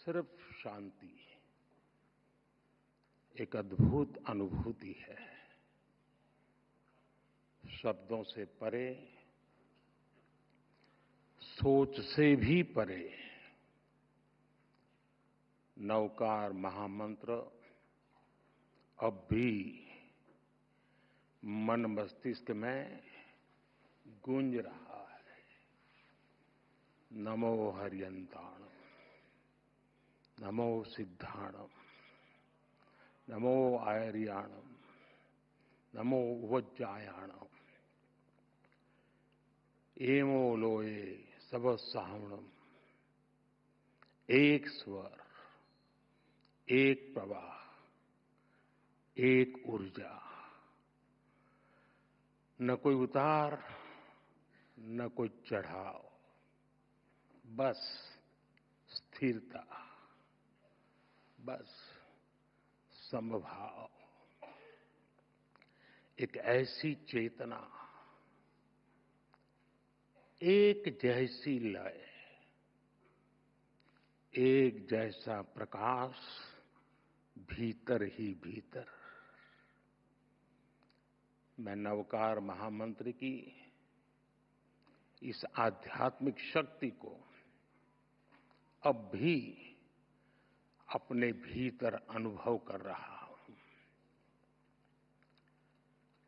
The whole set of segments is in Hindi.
सिर्फ शांति एक अद्भुत अनुभूति है। शब्दों से परे, सोच से भी परे नवकार महामंत्र अब भी मन मस्तिष्क में गूंज रहा है। नमो हरियंताणम, नमो सिद्धाणम, नमो आयर्याणम, नमो वज्जायाणम, एमो लोए सब सावणम। एक स्वर, एक प्रवाह, एक ऊर्जा, न कोई उतार न कोई चढ़ाव, बस स्थिरता, बस समभाव। एक ऐसी चेतना, एक जैसी लय, एक जैसा प्रकाश भीतर ही भीतर। मैं नवकार महामंत्र की इस आध्यात्मिक शक्ति को अब भी अपने भीतर अनुभव कर रहा हूं।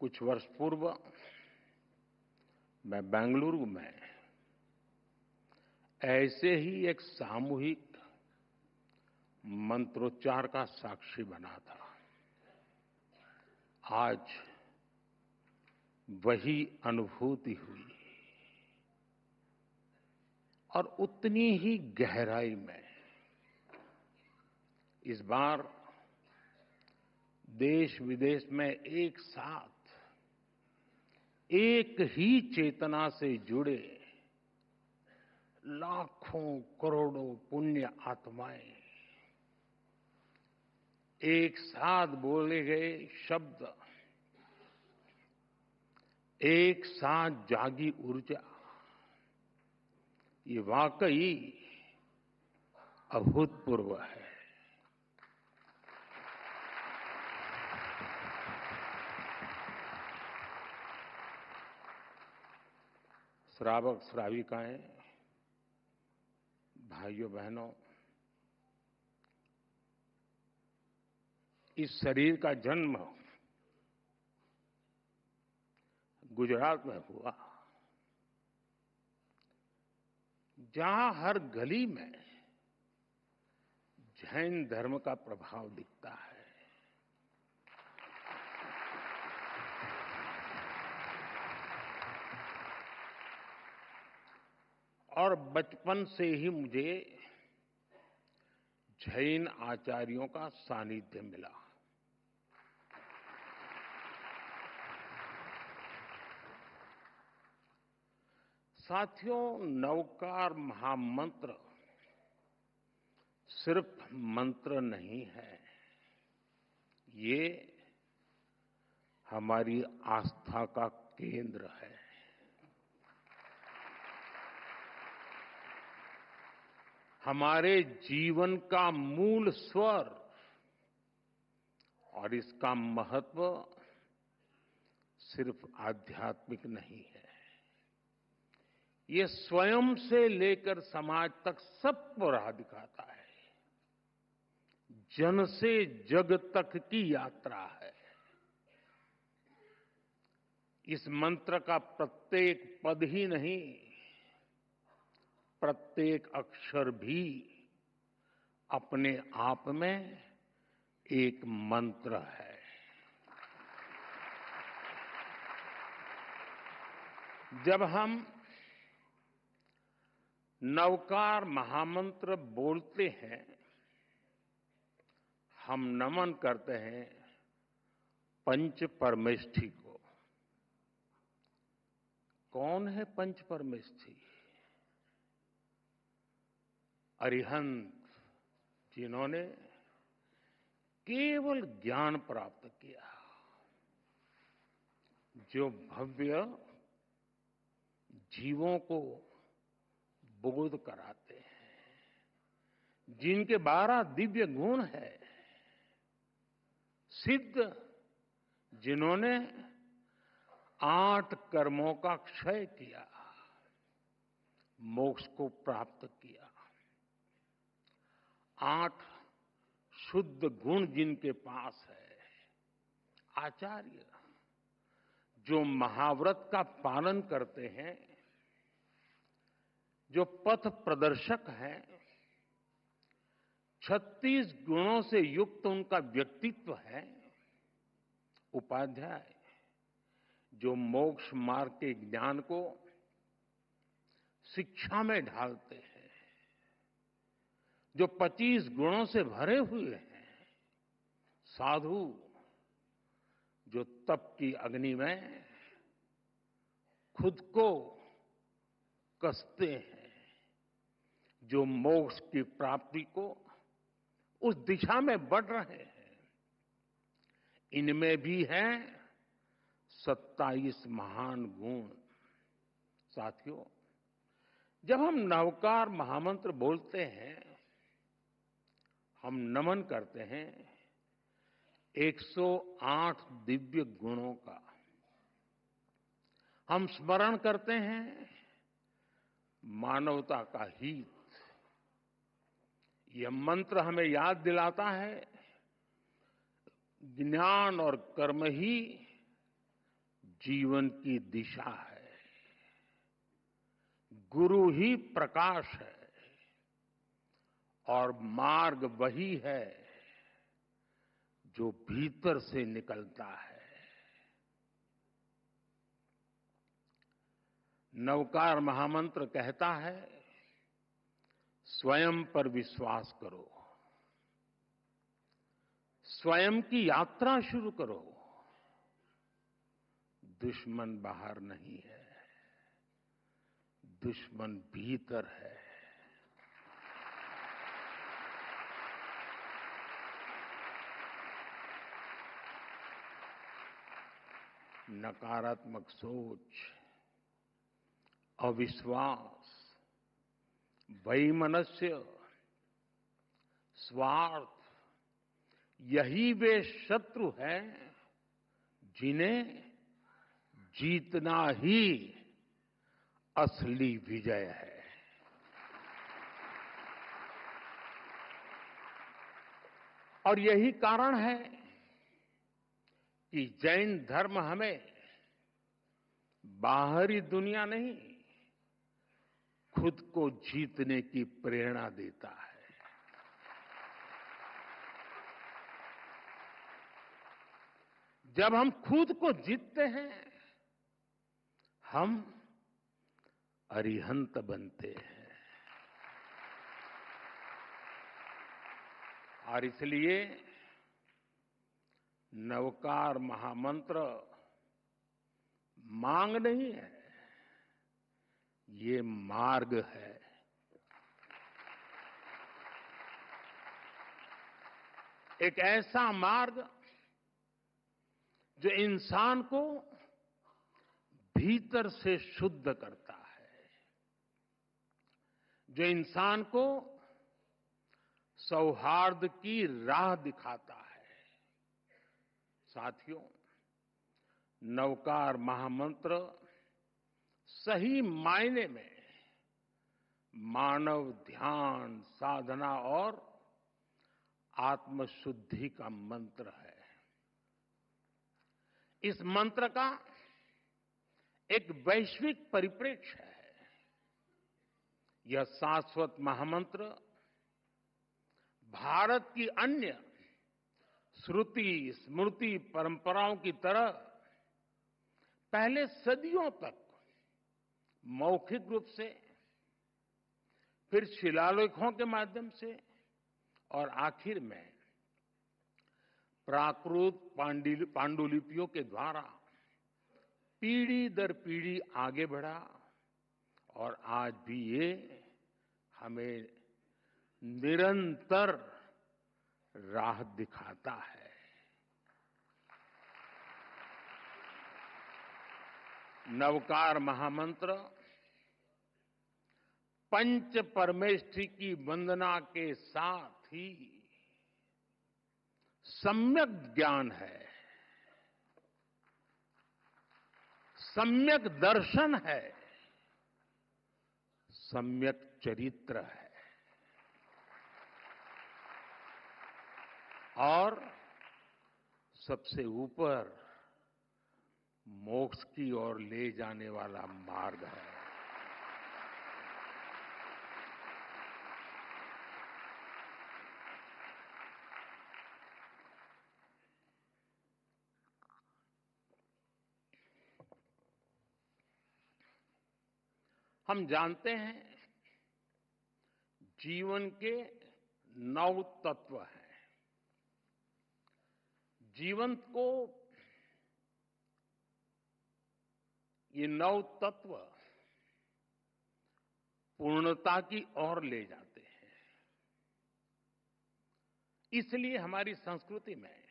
कुछ वर्ष पूर्व मैं बेंगलुरु में ऐसे ही एक सामूहिक मंत्रोच्चार का साक्षी बना था। आज वही अनुभूति हुई और उतनी ही गहराई में इस बार देश विदेश में एक साथ एक ही चेतना से जुड़े लाखों करोड़ों पुण्य आत्माएं एक साथ बोले गए शब्द, एक साथ जागी ऊर्जा, ये वाकई अभूतपूर्व है। श्रावक श्राविकाएं, भाइयों बहनों, इस शरीर का जन्म गुजरात में हुआ, जहां हर गली में जैन धर्म का प्रभाव दिखता है। और बचपन से ही मुझे जैन आचार्यों का सानिध्य मिला। साथियों, नवकार महामंत्र सिर्फ मंत्र नहीं है, ये हमारी आस्था का केंद्र है। हमारे जीवन का मूल स्वर, और इसका महत्व सिर्फ आध्यात्मिक नहीं है, ये स्वयं से लेकर समाज तक सबको राह दिखाता है। जन से जग तक की यात्रा है। इस मंत्र का प्रत्येक पद ही नहीं, प्रत्येक अक्षर भी अपने आप में एक मंत्र है। जब हम नवकार महामंत्र बोलते हैं, हम नमन करते हैं पंच परमेष्ठी को। कौन है पंच परमेष्ठी? अरिहंत, जिन्होंने केवल ज्ञान प्राप्त किया, जो भव्य जीवों को बोध कराते हैं, जिनके 12 दिव्य गुण है, सिद्ध जिन्होंने 8 कर्मों का क्षय किया, मोक्ष को प्राप्त किया, 8 शुद्ध गुण जिनके पास है, आचार्य जो महाव्रत का पालन करते हैं, जो पथ प्रदर्शक हैं, 36 गुणों से युक्त उनका व्यक्तित्व है, उपाध्याय जो मोक्ष मार्ग के ज्ञान को शिक्षा में ढालते हैं, जो 25 गुणों से भरे हुए हैं, साधु जो तप की अग्नि में खुद को कसते हैं, जो मोक्ष की प्राप्ति को उस दिशा में बढ़ रहे हैं, इनमें भी हैं 27 महान गुण। साथियों, जब हम नवकार महामंत्र बोलते हैं, हम नमन करते हैं 108 दिव्य गुणों का। हम स्मरण करते हैं मानवता का हित। यह मंत्र हमें याद दिलाता है ज्ञान और कर्म ही जीवन की दिशा है, गुरु ही प्रकाश है और मार्ग वही है जो भीतर से निकलता है। नवकार महामंत्र कहता है, स्वयं पर विश्वास करो, स्वयं की यात्रा शुरू करो। दुश्मन बाहर नहीं है, दुश्मन भीतर है। नकारात्मक सोच, अविश्वास, वैमनस्य, स्वार्थ, यही वे शत्रु हैं जिन्हें जीतना ही असली विजय है। और यही कारण है कि जैन धर्म हमें बाहरी दुनिया नहीं, खुद को जीतने की प्रेरणा देता है। जब हम खुद को जीतते हैं, हम अरिहंत बनते हैं। और इसलिए नवकार महामंत्र मांग नहीं है, ये मार्ग है। एक ऐसा मार्ग जो इंसान को भीतर से शुद्ध करता है, जो इंसान को सौहार्द की राह दिखाता है। साथियों, नवकार महामंत्र सही मायने में मानव ध्यान, साधना और आत्मशुद्धि का मंत्र है। इस मंत्र का एक वैश्विक परिप्रेक्ष्य है। यह शाश्वत महामंत्र भारत की अन्य श्रुति स्मृति परंपराओं की तरह पहले सदियों तक मौखिक रूप से, फिर शिलालेखों के माध्यम से और आखिर में प्राकृत पांडुलिपियों के द्वारा पीढ़ी दर पीढ़ी आगे बढ़ा और आज भी ये हमें निरंतर राह दिखाता है। नवकार महामंत्र पंच परमेष्ठी की वंदना के साथ ही सम्यक ज्ञान है, सम्यक दर्शन है, सम्यक चरित्र है और सबसे ऊपर मोक्ष की ओर ले जाने वाला मार्ग है। हम जानते हैं जीवन के 9 तत्व हैं। जीवन को ये 9 तत्व पूर्णता की ओर ले जाते हैं। इसलिए हमारी संस्कृति में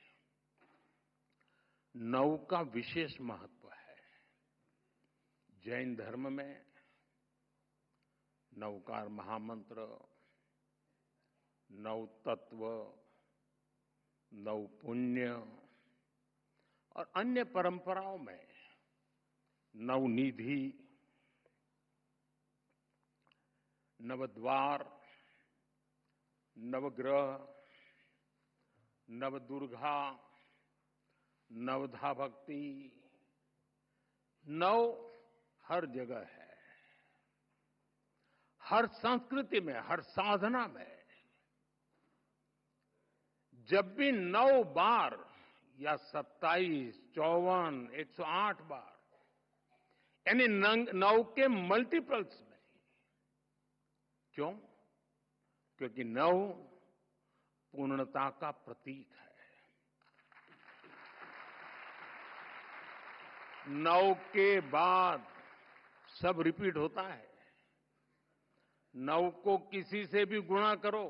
9 का विशेष महत्व है। जैन धर्म में नवकार महामंत्र, 9 तत्व, 9 पुण्य और अन्य परंपराओं में 9 निधि, नवद्वार, नवग्रह, नवदुर्गा, नवधा भक्ति, 9 हर जगह है। हर संस्कृति में, हर साधना में जब भी 9 बार या 27, 54, 108 बार यानी 9 के मल्टीपल्स में, क्यों? क्योंकि 9 पूर्णता का प्रतीक है। 9 के बाद सब रिपीट होता है। 9 को किसी से भी गुणा करो,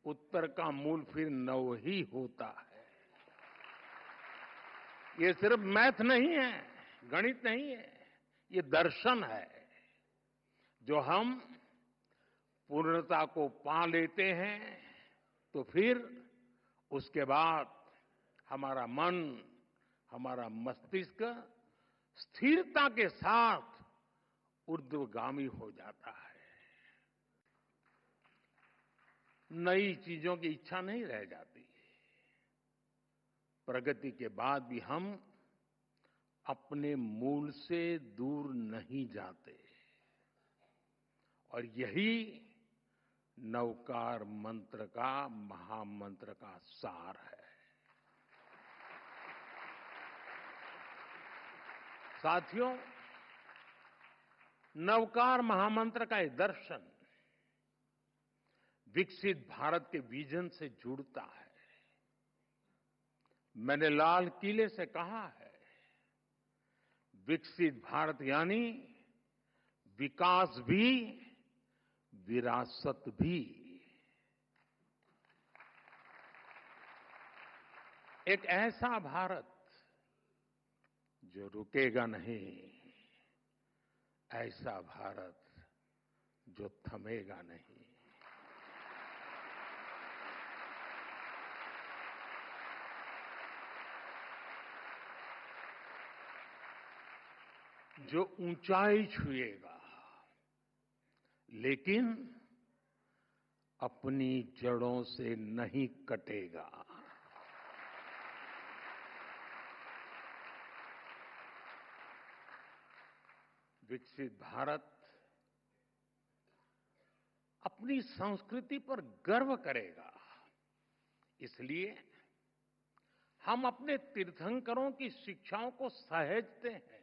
उत्तर का मूल फिर 9 ही होता है। ये सिर्फ मैथ नहीं है, गणित नहीं है, ये दर्शन है। जो हम पूर्णता को पा लेते हैं तो फिर उसके बाद हमारा मन, हमारा मस्तिष्क स्थिरता के साथ ऊर्ध्वगामी हो जाता है। नई चीजों की इच्छा नहीं रह जाती। प्रगति के बाद भी हम अपने मूल से दूर नहीं जाते और यही नवकार मंत्र का, महामंत्र का सार है। साथियों, नवकार महामंत्र का एक दर्शन विकसित भारत के विजन से जुड़ता है। मैंने लाल किले से कहा है, विकसित भारत यानी विकास भी, विरासत भी। एक ऐसा भारत जो रुकेगा नहीं, ऐसा भारत जो थमेगा नहीं। जो ऊंचाई छुएगा लेकिन अपनी जड़ों से नहीं कटेगा। विकसित भारत अपनी संस्कृति पर गर्व करेगा। इसलिए हम अपने तीर्थंकरों की शिक्षाओं को सहेजते हैं।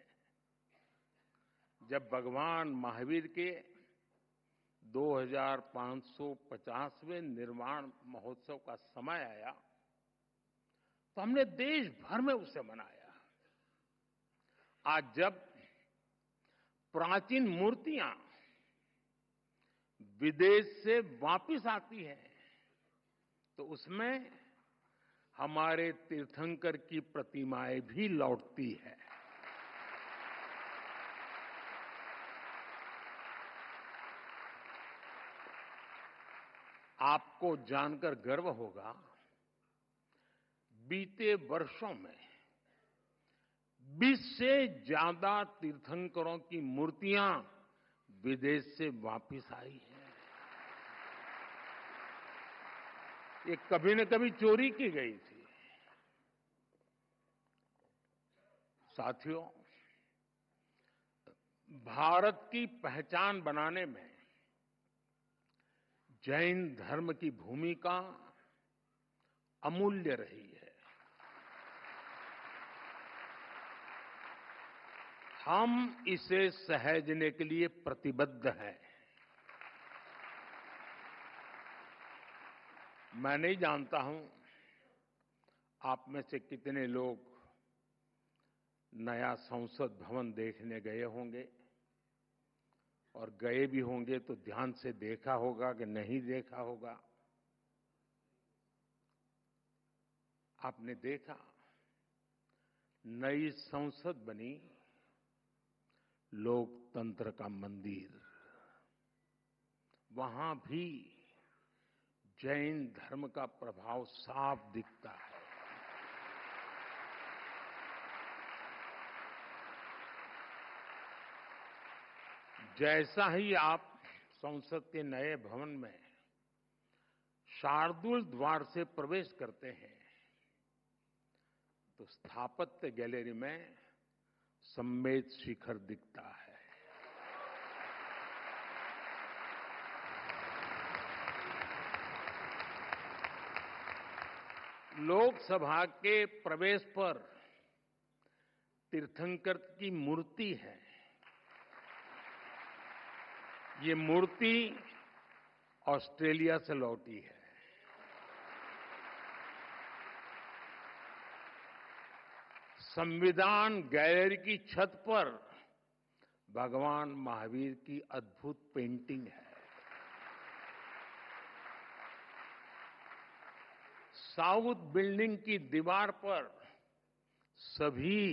जब भगवान महावीर के 2550वें निर्वाण महोत्सव का समय आया तो हमने देश भर में उसे मनाया। आज जब प्राचीन मूर्तियां विदेश से वापस आती हैं तो उसमें हमारे तीर्थंकर की प्रतिमाएं भी लौटती है। आपको जानकर गर्व होगा, बीते वर्षों में 20 से ज्यादा तीर्थंकरों की मूर्तियां विदेश से वापस आई हैं। ये कभी न कभी चोरी की गई थी। साथियों, भारत की पहचान बनाने में जैन धर्म की भूमिका अमूल्य रही है। हम इसे सहेजने के लिए प्रतिबद्ध हैं। मैं नहीं जानता हूं आप में से कितने लोग नया संसद भवन देखने गए होंगे, और गए भी होंगे तो ध्यान से देखा होगा कि नहीं देखा होगा। आपने देखा, नई संसद बनी, लोकतंत्र का मंदिर, वहां भी जैन धर्म का प्रभाव साफ दिखता है। जैसा ही आप संसद के नए भवन में शार्दुल द्वार से प्रवेश करते हैं, तो स्थापत्य गैलरी में सम्मेद शिखर दिखता है। लोकसभा के प्रवेश पर तीर्थंकर की मूर्ति है। ये मूर्ति ऑस्ट्रेलिया से लौटी है। संविधान गैलरी की छत पर भगवान महावीर की अद्भुत पेंटिंग है। साउथ बिल्डिंग की दीवार पर सभी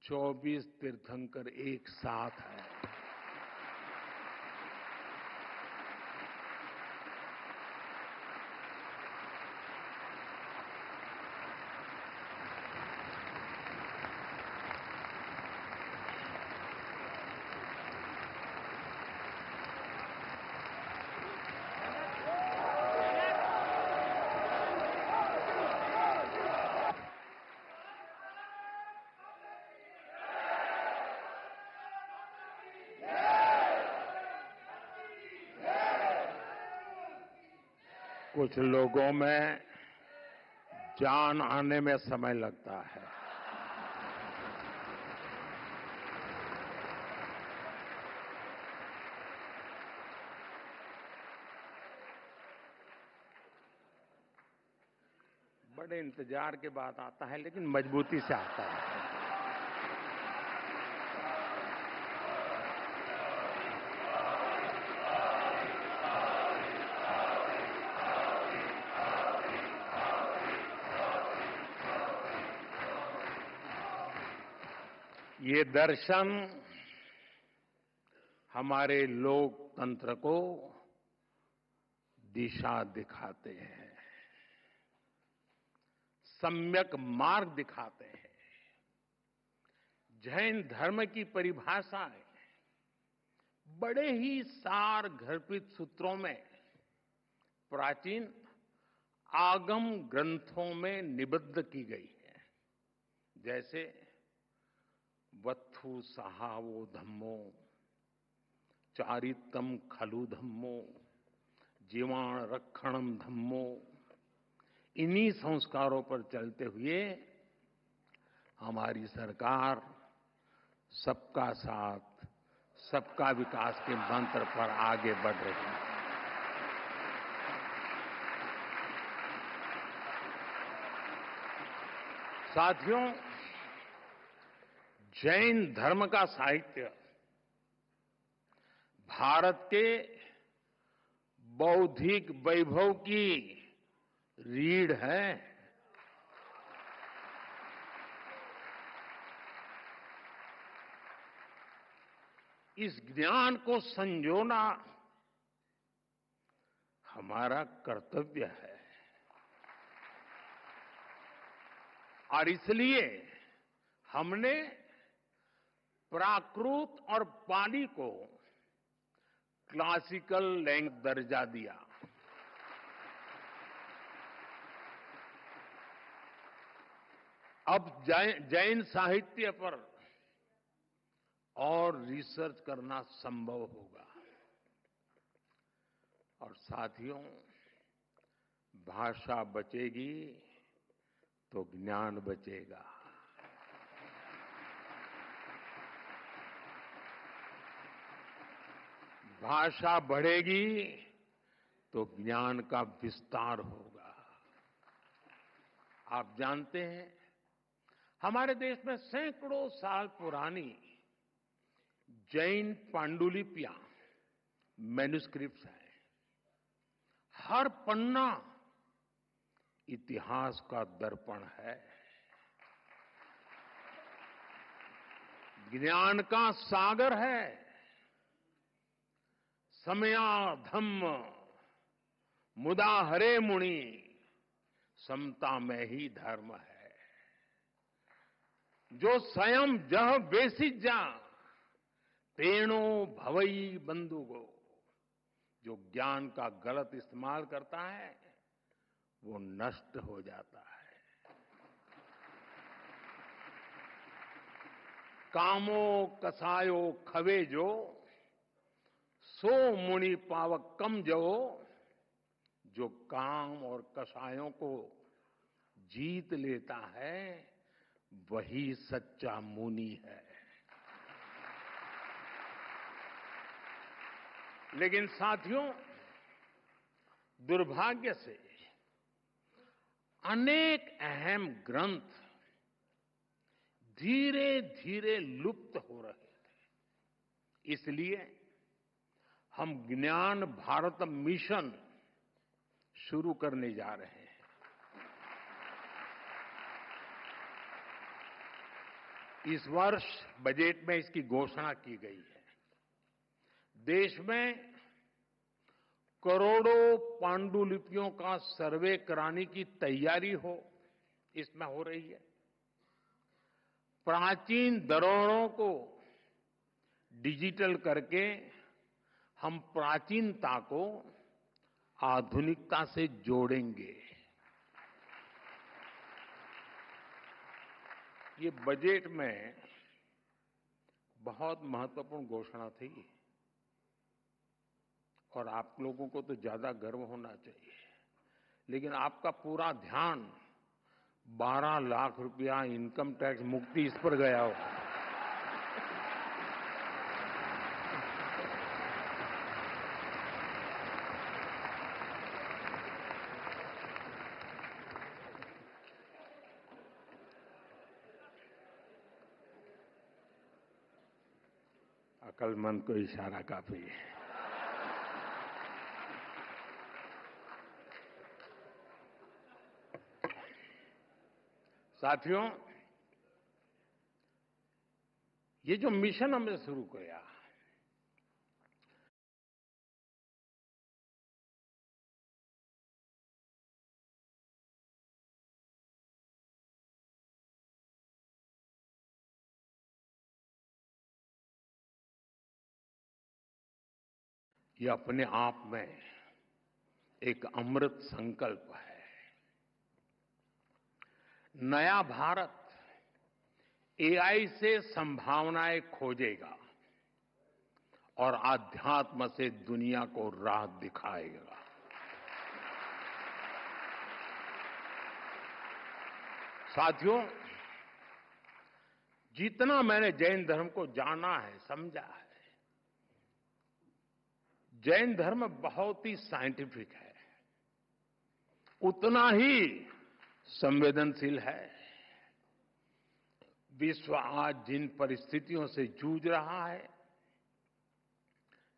24 तीर्थंकर एक साथ हैं। कुछ लोगों में जान आने में समय लगता है। बड़े इंतजार के बाद आता है, लेकिन मजबूती से आता है। ये दर्शन हमारे लोकतंत्र को दिशा दिखाते हैं, सम्यक मार्ग दिखाते हैं। जैन धर्म की परिभाषाएं बड़े ही सार गर्भित सूत्रों में प्राचीन आगम ग्रंथों में निबद्ध की गई है। जैसे वत्थु सहावो धम्मो, चारितम खलु धम्मो, जीवाण रक्षणम धम्मो। इन्हीं संस्कारों पर चलते हुए हमारी सरकार सबका साथ, सबका विकास के मंत्र पर आगे बढ़ रही है। साथियों, जैन धर्म का साहित्य भारत के बौद्धिक वैभव की रीढ़ है। इस ज्ञान को संजोना हमारा कर्तव्य है। और इसलिए हमने प्राकृत और पाली को क्लासिकल लैंग्वेज दर्जा दिया। अब जैन साहित्य पर और रिसर्च करना संभव होगा। और साथियों, भाषा बचेगी तो ज्ञान बचेगा। भाषा बढ़ेगी तो ज्ञान का विस्तार होगा। आप जानते हैं, हमारे देश में सैकड़ों साल पुरानी जैन पांडुलिपियां, मैन्युस्क्रिप्ट्स हैं। हर पन्ना इतिहास का दर्पण है, ज्ञान का सागर है। समया धम्म मुदा हरे मुनि, समता में ही धर्म है। जो स्वयं जह बेसिज जा, तेणो भवई बंधुगो। जो ज्ञान का गलत इस्तेमाल करता है वो नष्ट हो जाता है। कामो कसायो खवे जो, सो मुनि पावक कम जो। जो काम और कसायों को जीत लेता है वही सच्चा मुनि है। लेकिन साथियों, दुर्भाग्य से अनेक अहम ग्रंथ धीरे धीरे लुप्त हो रहे थे। इसलिए हम ज्ञान भारत मिशन शुरू करने जा रहे हैं। इस वर्ष बजट में इसकी घोषणा की गई है। देश में करोड़ों पांडुलिपियों का सर्वे कराने की तैयारी इसमें हो रही है। प्राचीन धरोहरों को डिजिटल करके हम प्राचीनता को आधुनिकता से जोड़ेंगे। ये बजट में बहुत महत्वपूर्ण घोषणा थी और आप लोगों को तो ज्यादा गर्व होना चाहिए। लेकिन आपका पूरा ध्यान 12 लाख रुपया इनकम टैक्स मुक्ति इस पर गया हो। अक्लमंद को इशारा काफी है। साथियों, ये जो मिशन हमने शुरू किया, ये अपने आप में एक अमृत संकल्प है। नया भारत एआई से संभावनाएं खोजेगा और आध्यात्म से दुनिया को राह दिखाएगा। साथियों, जितना मैंने जैन धर्म को जाना है, समझा है, जैन धर्म बहुत ही साइंटिफिक है, उतना ही संवेदनशील है। विश्व आज जिन परिस्थितियों से जूझ रहा है,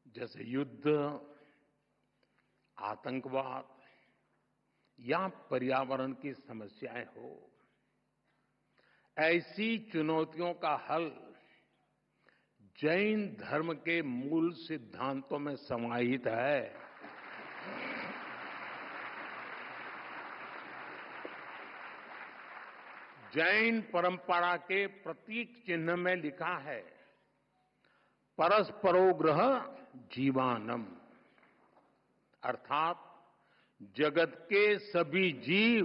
जैसे युद्ध, आतंकवाद या पर्यावरण की समस्याएं हो, ऐसी चुनौतियों का हल जैन धर्म के मूल सिद्धांतों में समाहित है। जैन परंपरा के प्रतीक चिन्ह में लिखा है, परस्परोग्रह जीवानम, अर्थात जगत के सभी जीव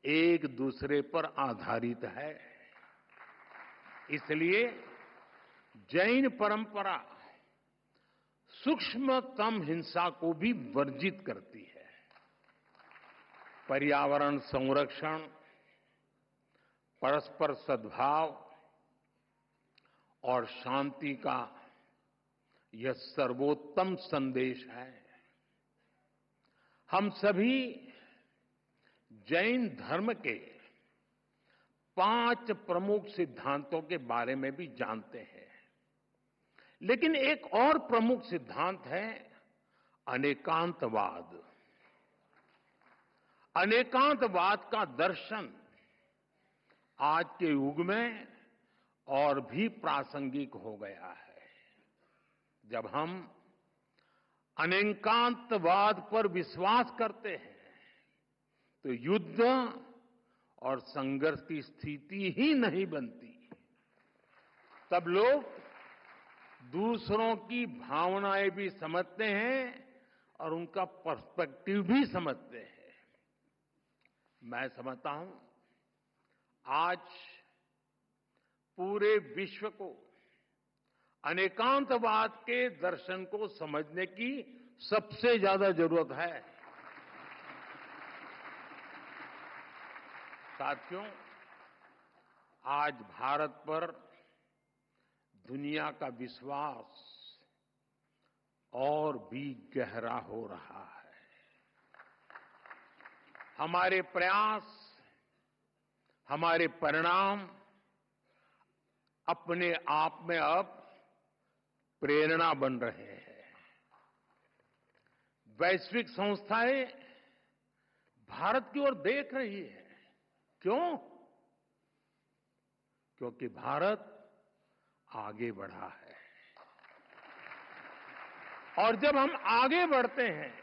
एक दूसरे पर आधारित है। इसलिए जैन परंपरा सूक्ष्मतम हिंसा को भी वर्जित करती है। पर्यावरण संरक्षण, परस्पर सद्भाव और शांति का यह सर्वोत्तम संदेश है। हम सभी जैन धर्म के 5 प्रमुख सिद्धांतों के बारे में भी जानते हैं, लेकिन एक और प्रमुख सिद्धांत है अनेकांतवाद। अनेकांतवाद का दर्शन आज के युग में और भी प्रासंगिक हो गया है। जब हम अनेकांतवाद पर विश्वास करते हैं तो युद्ध और संघर्ष की स्थिति ही नहीं बनती। तब लोग दूसरों की भावनाएं भी समझते हैं और उनका पर्सपेक्टिव भी समझते हैं। मैं समझता हूं आज पूरे विश्व को अनेकांतवाद के दर्शन को समझने की सबसे ज्यादा जरूरत है। साथियों, आज भारत पर दुनिया का विश्वास और भी गहरा हो रहा है। हमारे प्रयास, हमारे परिणाम अपने आप में अब प्रेरणा बन रहे हैं। वैश्विक संस्थाएं भारत की ओर देख रही है। क्यों? क्योंकि भारत आगे बढ़ा है। और जब हम आगे बढ़ते हैं,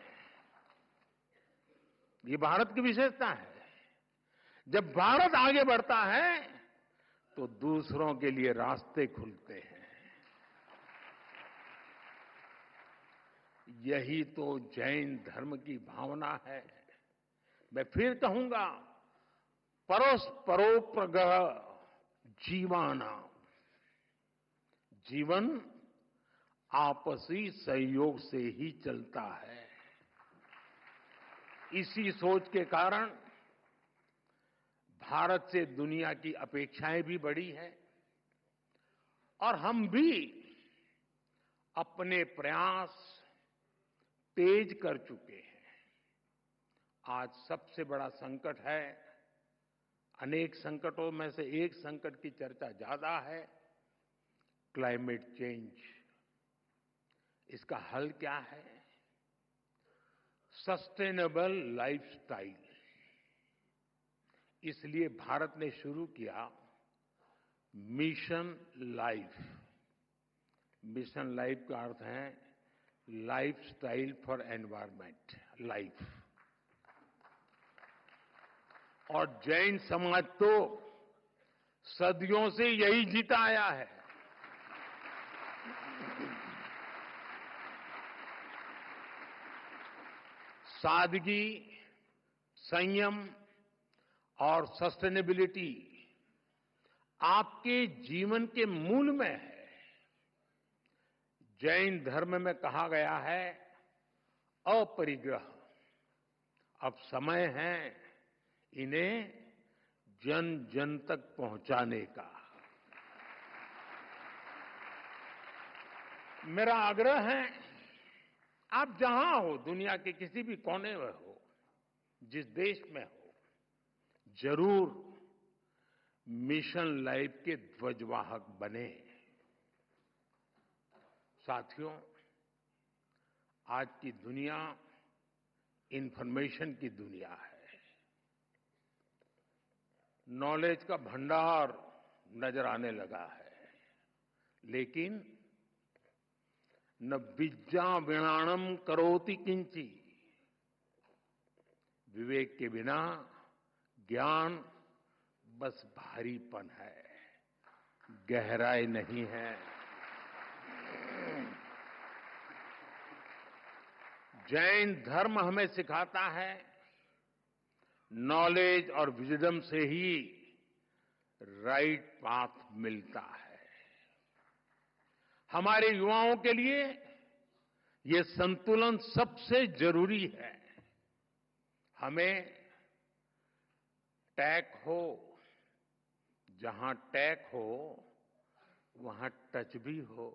ये भारत की विशेषता है, जब भारत आगे बढ़ता है तो दूसरों के लिए रास्ते खुलते हैं। यही तो जैन धर्म की भावना है। मैं फिर कहूंगा, परस्परोग्रह जीवाना, जीवन आपसी सहयोग से ही चलता है। इसी सोच के कारण भारत से दुनिया की अपेक्षाएं भी बढ़ी हैं और हम भी अपने प्रयास तेज कर चुके हैं। आज सबसे बड़ा संकट है, अनेक संकटों में से एक संकट की चर्चा ज्यादा है, क्लाइमेट चेंज। इसका हल क्या है? Sustainable lifestyle. इसलिए भारत ने शुरू किया मिशन लाइफ। मिशन लाइफ का अर्थ है लाइफस्टाइल फॉर एनवायरमेंट, लाइफ। और जैन समाज तो सदियों से यही जीता आया है। सादगी, संयम और सस्टेनेबिलिटी आपके जीवन के मूल में है। जैन धर्म में कहा गया है अपरिग्रह। अब समय है इन्हें जन जन तक पहुंचाने का। मेरा आग्रह है, आप जहां हो, दुनिया के किसी भी कोने में हो, जिस देश में हो, जरूर मिशन लाइफ के ध्वजवाहक बने। साथियों, आज की दुनिया इंफॉर्मेशन की दुनिया है। नॉलेज का भंडार नजर आने लगा है, लेकिन न विद्या विणाणम करोति किंची। विवेक के बिना ज्ञान बस भारीपन है, गहराई नहीं है। जैन धर्म हमें सिखाता है, नॉलेज और विजडम से ही राइट पाथ मिलता है। हमारे युवाओं के लिए ये संतुलन सबसे जरूरी है। हमें टैक हो, जहां टैक हो वहां टच भी हो।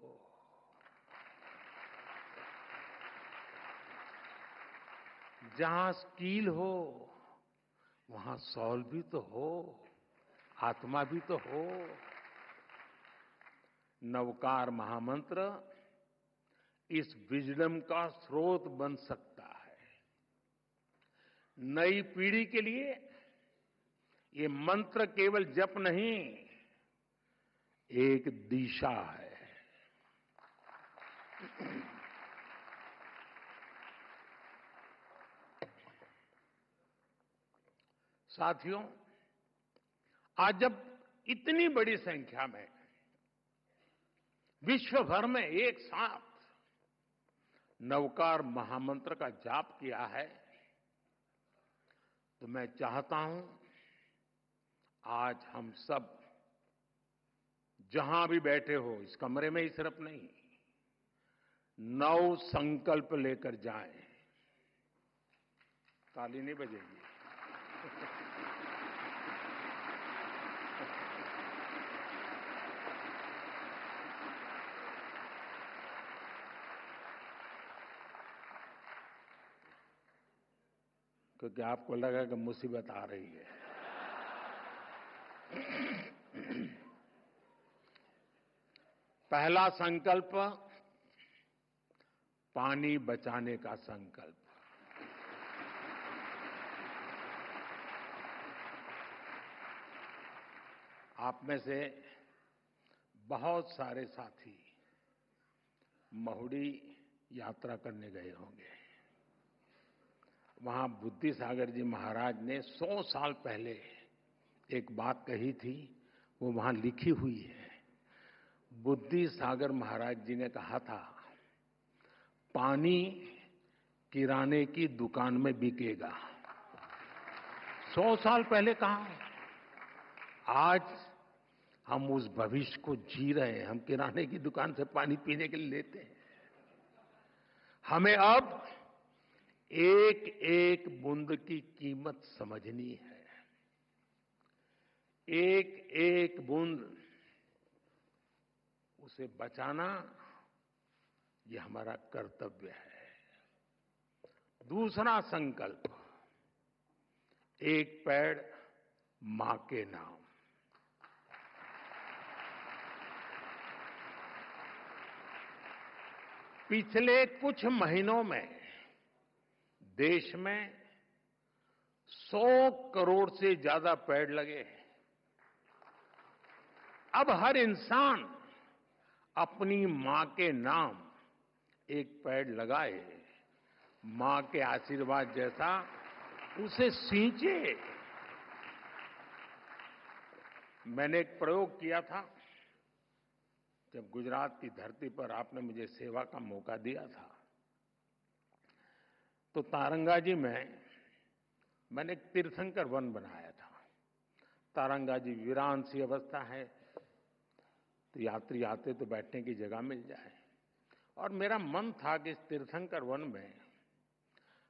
जहां स्किल हो वहां सॉल भी तो हो, आत्मा भी तो हो। नवकार महामंत्र इस विजडम का स्रोत बन सकता है। नई पीढ़ी के लिए ये मंत्र केवल जप नहीं, एक दिशा है। साथियों, आज जब इतनी बड़ी संख्या में विश्व भर में एक साथ नवकार महामंत्र का जाप किया है, तो मैं चाहता हूं आज हम सब जहां भी बैठे हो, इस कमरे में ही सिर्फ नहीं, नव संकल्प लेकर जाएं। ताली नहीं बजेगी। क्योंकि आपको लगा कि मुसीबत आ रही है। पहला संकल्प, पानी बचाने का संकल्प। आप में से बहुत सारे साथी महुड़ी यात्रा करने गए होंगे। वहां बुद्धि सागर जी महाराज ने 100 साल पहले एक बात कही थी, वो वहां लिखी हुई है। बुद्धि सागर महाराज जी ने कहा था, पानी किराने की दुकान में बिकेगा। 100 साल पहले कहा। आज हम उस भविष्य को जी रहे हैं। हम किराने की दुकान से पानी पीने के लिए लेते हैं। हमें अब एक एक बूंद की कीमत समझनी है। एक एक बूंद उसे बचाना, ये हमारा कर्तव्य है। दूसरा संकल्प, एक पेड़ मां के नाम। पिछले कुछ महीनों में देश में 100 करोड़ से ज्यादा पेड़ लगे। अब हर इंसान अपनी मां के नाम एक पेड़ लगाए, मां के आशीर्वाद जैसा उसे सींचे। मैंने एक प्रयोग किया था जब गुजरात की धरती पर आपने मुझे सेवा का मौका दिया था। तो तारंगाजी में मैंने एक तीर्थंकर वन बनाया था। तारंगाजी वीरान सी अवस्था है, तो यात्री आते तो बैठने की जगह मिल जाए। और मेरा मन था कि इस तीर्थंकर वन में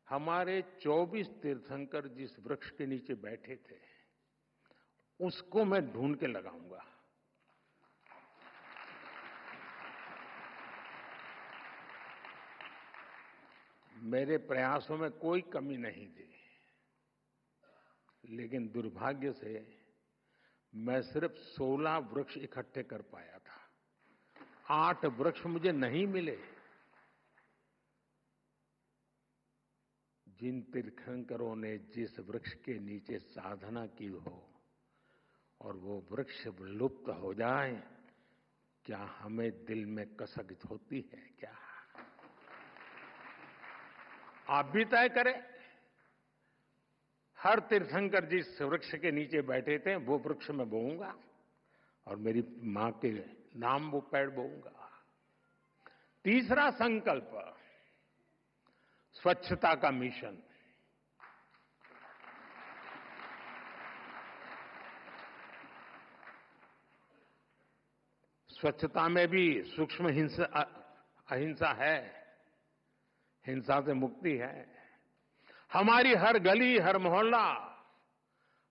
हमारे 24 तीर्थंकर जिस वृक्ष के नीचे बैठे थे, उसको मैं ढूंढ के लगाऊंगा। मेरे प्रयासों में कोई कमी नहीं थी, लेकिन दुर्भाग्य से मैं सिर्फ 16 वृक्ष इकट्ठे कर पाया था। 8 वृक्ष मुझे नहीं मिले। जिन तीर्थंकरों ने जिस वृक्ष के नीचे साधना की हो और वो वृक्ष लुप्त हो जाए, क्या हमें दिल में कसक होती है क्या? आप भी तय करें। हर तीर्थंकर जिस वृक्ष के नीचे बैठे थे वो वृक्ष मैं बोऊंगा और मेरी मां के नाम वो पेड़ बोऊंगा। तीसरा संकल्प, स्वच्छता का मिशन। स्वच्छता में भी सूक्ष्म अहिंसा है, हिंसा से मुक्ति है। हमारी हर गली, हर मोहल्ला,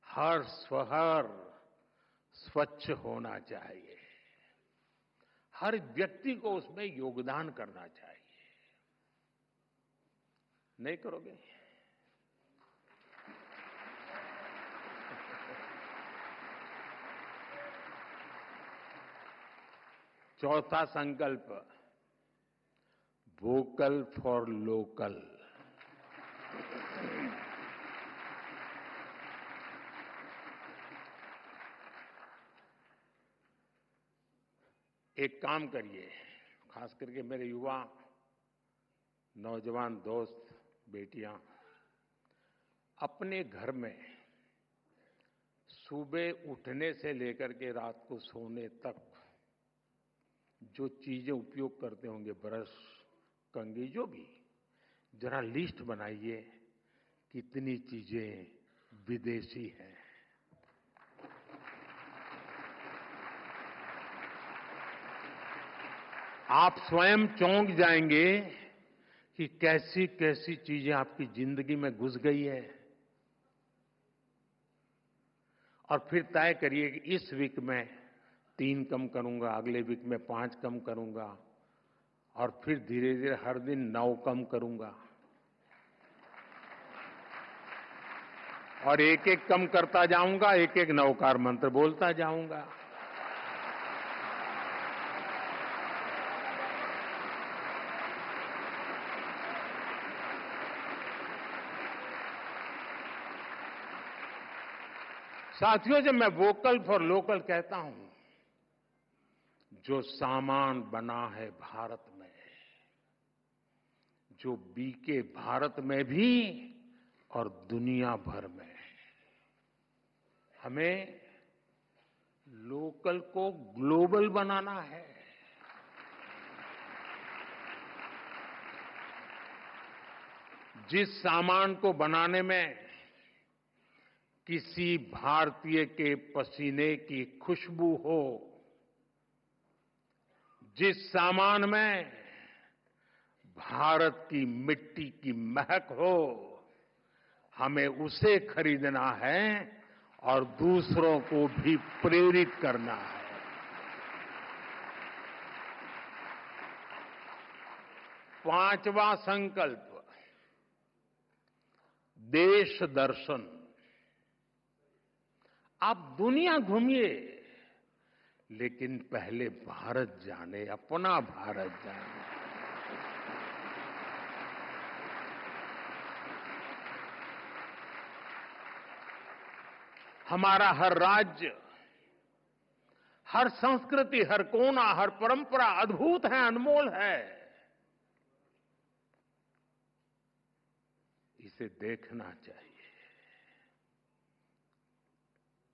हर शहर स्वच्छ होना चाहिए। हर व्यक्ति को उसमें योगदान करना चाहिए। नहीं करोगे? चौथा संकल्प, वोकल फॉर लोकल। एक काम करिए, खास करके मेरे युवा नौजवान दोस्त, बेटियां, अपने घर में सुबह उठने से लेकर के रात को सोने तक जो चीजें उपयोग करते होंगे, ब्रश, कंघी, जो भी, जरा लिस्ट बनाइए कितनी चीजें विदेशी हैं। आप स्वयं चौंक जाएंगे कि कैसी कैसी चीजें आपकी जिंदगी में घुस गई है। और फिर तय करिए कि इस वीक में 3 कम करूंगा, अगले वीक में 5 कम करूंगा, और फिर धीरे धीरे हर दिन 9 कम करूंगा, और एक एक कम करता जाऊंगा, एक एक नवकार मंत्र बोलता जाऊंगा। साथियों, जब मैं वोकल फॉर लोकल कहता हूं, जो सामान बना है भारत में, जो बिके भारत में भी और दुनिया भर में, हमें लोकल को ग्लोबल बनाना है। जिस सामान को बनाने में किसी भारतीय के पसीने की खुशबू हो, जिस सामान में भारत की मिट्टी की महक हो, हमें उसे खरीदना है और दूसरों को भी प्रेरित करना है। पांचवा संकल्प, देश दर्शन। आप दुनिया घूमिए, लेकिन पहले भारत जाने, अपना भारत जाने। हमारा हर राज्य, हर संस्कृति, हर कोना, हर परंपरा अद्भुत है, अनमोल है। इसे देखना चाहिए।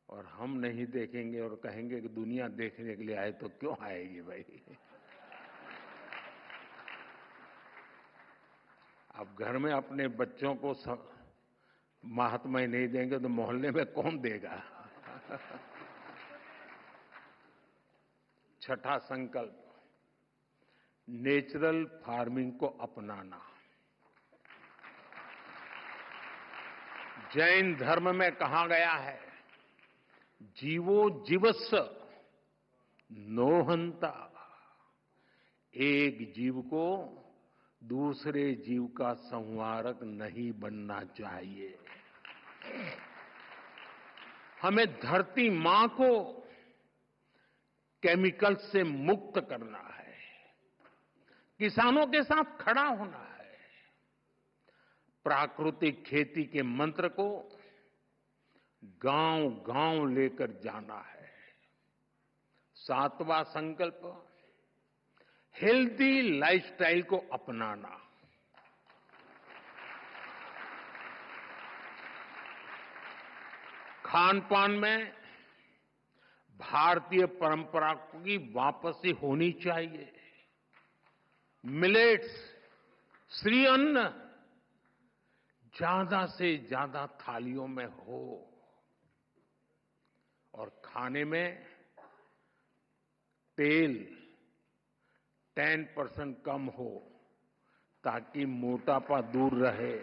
और हम नहीं देखेंगे और कहेंगे कि दुनिया देखने के लिए आए, तो क्यों आएगी भाई? आप घर में अपने बच्चों को महात्मा ही नहीं देंगे तो मोहल्ले में कौन देगा? छठा संकल्प, नेचुरल फार्मिंग को अपनाना। जैन धर्म में कहा गया है, जीवो जीवस्य नो हंता। एक जीव को दूसरे जीव का संहारक नहीं बनना चाहिए। हमें धरती मां को केमिकल से मुक्त करना है, किसानों के साथ खड़ा होना है, प्राकृतिक खेती के मंत्र को गांव-गांव लेकर जाना है। सातवां संकल्प, हेल्दी लाइफस्टाइल को अपनाना। खान पान में भारतीय परंपरा की वापसी होनी चाहिए। मिलेट्स, श्री अन्न ज्यादा से ज्यादा थालियों में हो और खाने में तेल 10% कम हो ताकि मोटापा दूर रहे।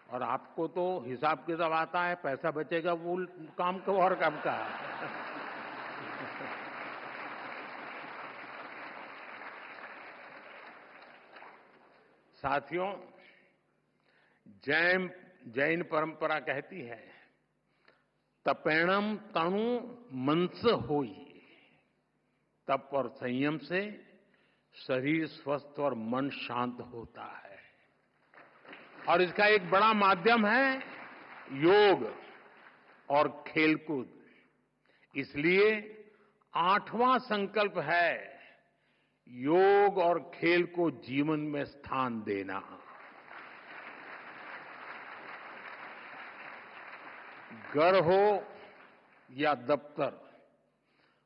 और आपको तो हिसाब किताब आता है, पैसा बचेगा वो काम को और काम का। साथियों, जैन परंपरा कहती है तपेणम तनु मनस होई। तप और संयम से शरीर स्वस्थ और मन शांत होता है। और इसका एक बड़ा माध्यम है योग और खेलकूद। इसलिए 8वां संकल्प है योग और खेल को जीवन में स्थान देना। घर हो या दफ्तर,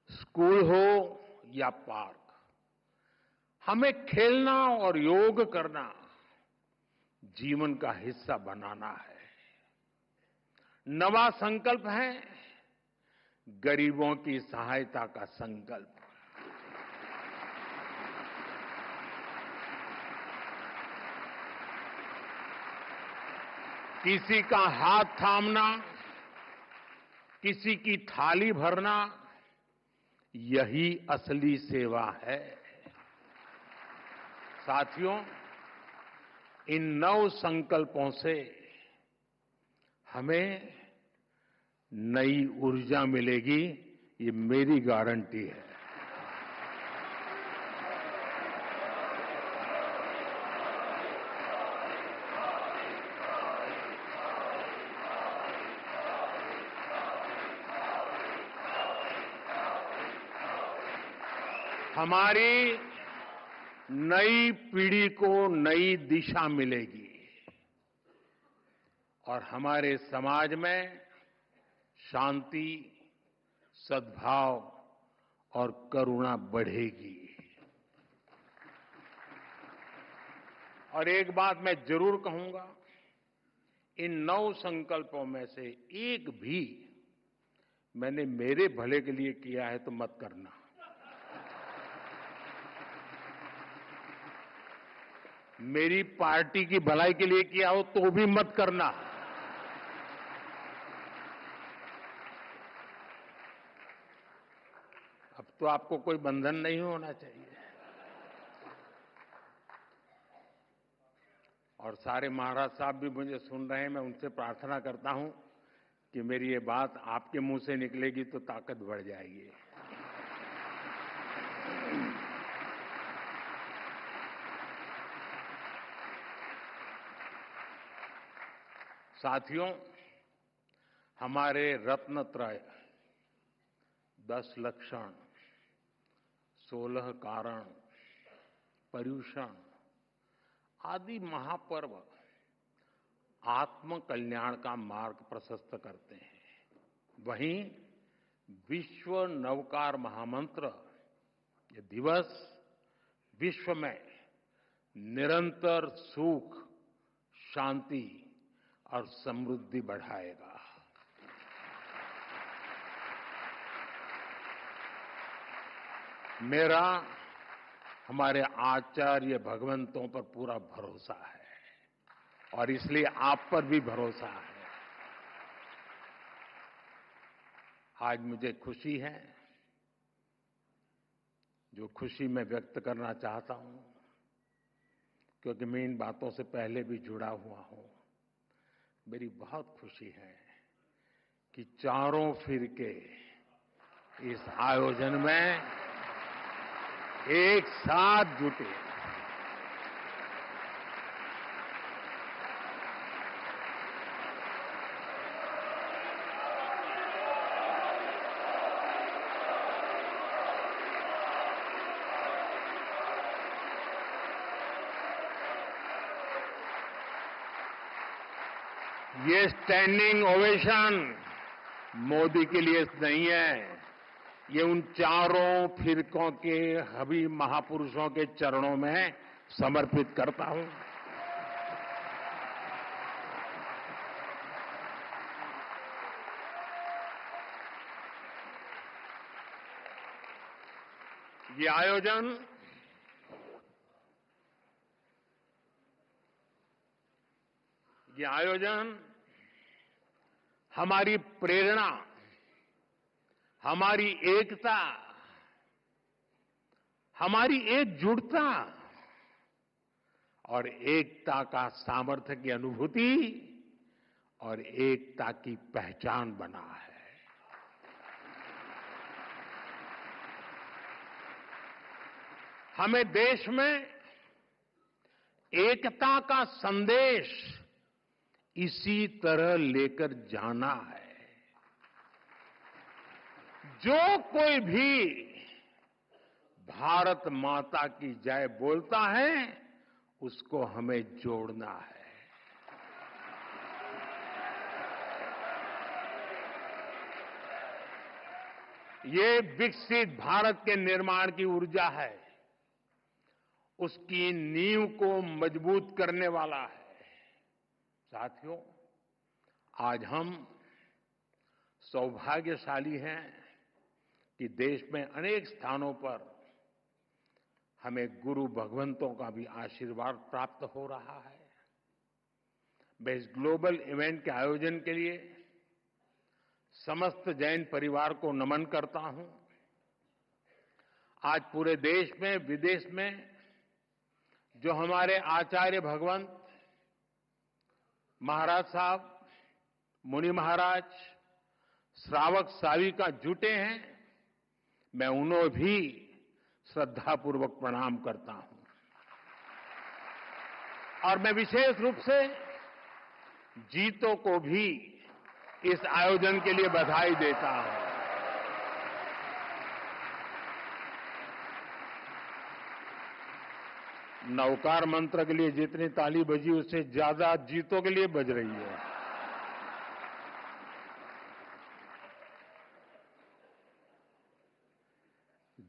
स्कूल हो या पार्क, हमें खेलना और योग करना जीवन का हिस्सा बनाना है। नवा संकल्प है गरीबों की सहायता का संकल्प। किसी का हाथ थामना, किसी की थाली भरना, यही असली सेवा है। साथियों, इन 9 संकल्पों से हमें नई ऊर्जा मिलेगी, ये मेरी गारंटी है। हमारी नई पीढ़ी को नई दिशा मिलेगी और हमारे समाज में शांति, सद्भाव और करुणा बढ़ेगी। और एक बात मैं जरूर कहूंगा, इन 9 संकल्पों में से एक भी मैंने मेरे भले के लिए किया है तो मत करना। मेरी पार्टी की भलाई के लिए किया हो तो भी मत करना। अब तो आपको कोई बंधन नहीं होना चाहिए। और सारे महाराज साहब भी मुझे सुन रहे हैं, मैं उनसे प्रार्थना करता हूं कि मेरी ये बात आपके मुंह से निकलेगी तो ताकत बढ़ जाएगी। साथियों, हमारे रत्नत्रय 10 लक्षण, 16 कारण, पर्युषण आदि महापर्व आत्म कल्याण का मार्ग प्रशस्त करते हैं। वहीं विश्व नवकार महामंत्र ये दिवस विश्व में निरंतर सुख, शांति और समृद्धि बढ़ाएगा। मेरा हमारे आचार्य भगवंतों पर पूरा भरोसा है और इसलिए आप पर भी भरोसा है। आज मुझे खुशी है, जो खुशी मैं व्यक्त करना चाहता हूं, क्योंकि मैं इन बातों से पहले भी जुड़ा हुआ हूं। मेरी बहुत खुशी है कि चारों फिरके इस आयोजन में एक साथ जुटे। ये स्टैंडिंग ओवेशन मोदी के लिए नहीं है, ये उन चारों फिरकों के हबीब महापुरुषों के चरणों में समर्पित करता हूं। ये आयोजन हमारी प्रेरणा, हमारी एकता, हमारी एकजुटता और एकता का सामर्थ्य की अनुभूति और एकता की पहचान बना है। हमें देश में एकता का संदेश इसी तरह लेकर जाना है। जो कोई भी भारत माता की जय बोलता है, उसको हमें जोड़ना है। ये विकसित भारत के निर्माण की ऊर्जा है, उसकी नींव को मजबूत करने वाला है। साथियों, आज हम सौभाग्यशाली हैं कि देश में अनेक स्थानों पर हमें गुरु भगवंतों का भी आशीर्वाद प्राप्त हो रहा है। मैं इस ग्लोबल इवेंट के आयोजन के लिए समस्त जैन परिवार को नमन करता हूं। आज पूरे देश में, विदेश में जो हमारे आचार्य भगवंत महाराज साहब, मुनि महाराज, श्रावक साविका जुटे हैं, मैं उन्हें भी श्रद्धापूर्वक प्रणाम करता हूं। और मैं विशेष रूप से जीतों को भी इस आयोजन के लिए बधाई देता हूं। नवकार मंत्र के लिए जितनी ताली बजी, उससे ज्यादा जीतों के लिए बज रही है।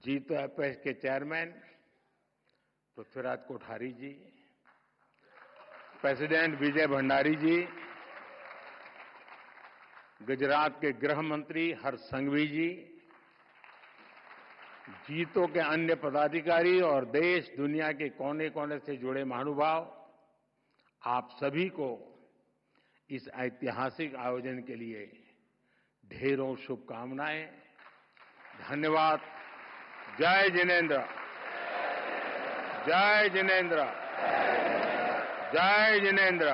जीतो एपेक्स के चेयरमैन पृथ्वीराज कोठारी जी, प्रेसिडेंट विजय भंडारी जी, गुजरात के गृह मंत्री हर्ष संघवी जी, जीतों के अन्य पदाधिकारी और देश दुनिया के कोने कोने से जुड़े महानुभाव, आप सभी को इस ऐतिहासिक आयोजन के लिए ढेरों शुभकामनाएं। धन्यवाद। जय जिनेन्द्र, जय जिनेन्द्र, जय जिनेन्द्र।